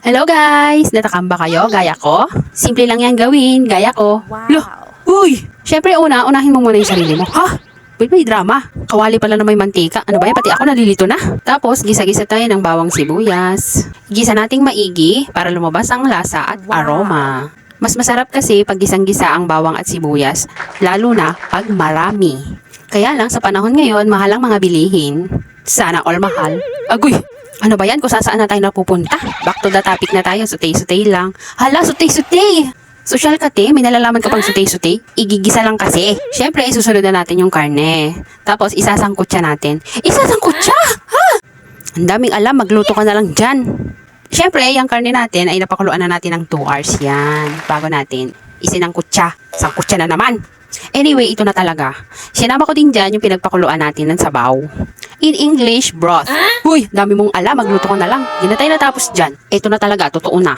Hello guys! Natakam ba kayo? Gaya ko? Simple lang yan gawin, gaya ko. Loh! Uy! Syempre unahin mo muna yung sarili mo. Ha? Wait, may drama. Kawali pala na may mantika. Ano ba yan? Pati ako nalilito na. Tapos, gisa-gisa tayo ng bawang sibuyas. Gisa nating maigi para lumabas ang lasa at aroma. Mas masarap kasi pag gisang-gisa ang bawang at sibuyas, lalo na pag marami. Kaya lang sa panahon ngayon, mahal ang mga bilihin. Sana all mahal. Agoy! Ano ba yan? Kung saan na tayo napupunta? Back to the topic na tayo. Sutay-sutay lang. Hala, sutay-sutay! Social ka, te? May nalalaman ka pang sutay-sutay? Igigisa lang kasi. Siyempre, isusunod na natin yung karne. Tapos, isasangkot siya natin. Isasangkot siya? Ha? Ang daming alam. Magluto ka na lang dyan. Siyempre, yung karne natin ay napakuluan na natin ng 2 hours yan. Bago natin isinangkot siya. Sangkot siya na naman. Anyway, ito na talaga. Sinama ko din dyan yung pinagpakuluan natin ng sabaw. In English, broth. Uy, dami mong alam, magluto ko na lang. Di na tayo natapos dyan. Ito na talaga, totoo na.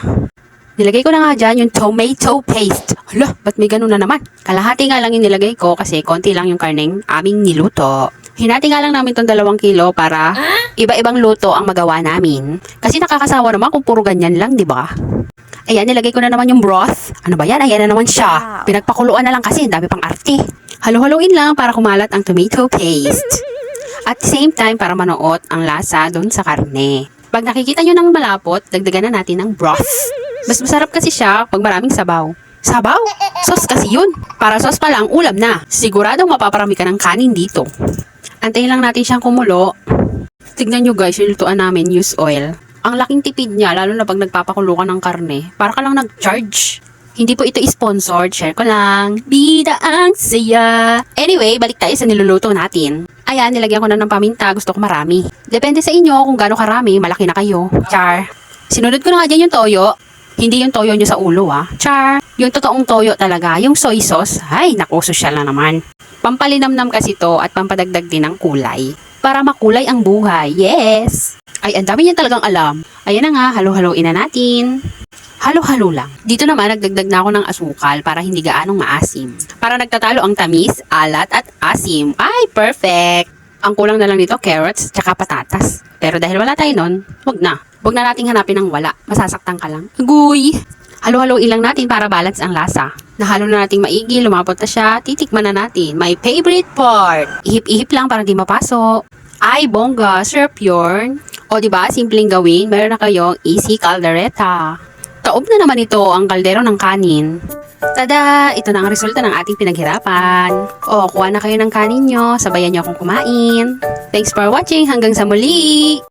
Nilagay ko na nga dyan yung tomato paste. Hala, ba't may ganun na naman? Kalahati nga lang yung nilagay ko kasi konti lang yung karneng aming niluto. Hinati nga lang namin tong 2 kilo para iba-ibang luto ang magawa namin. Kasi nakakasawa naman kung puro ganyan lang, di ba? Ayan, nilagay ko na naman yung broth. Ano ba yan? Ayan na naman siya. Pinagpakuluan na lang kasi, dami pang arte. Halo-haloin lang para kumalat ang tomato paste. At the same time, para manuot ang lasa doon sa karne. Pag nakikita nyo ng malapot, dagdagan na natin ng broth. Mas masarap kasi siya pag maraming sabaw. Sabaw? Sauce kasi yun. Para sauce pa lang, ulam na. Siguradong mapaparami ka ng kanin dito. Antayin lang natin siyang kumulo. Tignan nyo guys, yung lutuan namin, use oil. Ang laking tipid niya, lalo na pag nagpapakulo ka ng karne. Para ka lang nag-charge. Hindi po ito sponsored, share ko lang. Bida ang saya. Anyway, balik tayo sa niluluto natin. Ayan, nilagyan ko na ng paminta. Gusto ko marami. Depende sa inyo kung gaano karami. Malaki na kayo. Char. Sinunod ko na nga dyan yung toyo. Hindi yung toyo nyo sa ulo, ah. Char. Yung totoong toyo talaga. Yung soy sauce. Ay, naku, sosyal na naman. Pampalinamnam kasi to at pampadagdag din ng kulay. Para makulay ang buhay. Yes! Ay, ang dami niya talagang alam. Ayan na nga, halo-haloin na natin. Halo-halo lang. Dito naman, nagdagdag na ako ng asukal para hindi gaanong maasim. Para nagtatalo ang tamis, alat at asim. Ay, perfect! Ang kulang na lang dito, carrots, tsaka patatas. Pero dahil wala tayo nun, wag na. Wag na nating hanapin ng wala. Masasaktan ka lang. Agoy! Halo-haloin lang natin para balance ang lasa. Nahalo na nating maigi, lumapot na siya, titikman na natin. My favorite part! Ihip-ihip lang para di mapaso. Ay, bongga, syrup yun. O diba, simpleng gawin, meron na kayong easy caldereta. Taob na naman ito ang kaldero ng kanin. Tada! Ito na ang resulta ng ating pinaghirapan. O, kuha na kayo ng kanin nyo, sabayan nyo akong kumain. Thanks for watching, hanggang sa muli!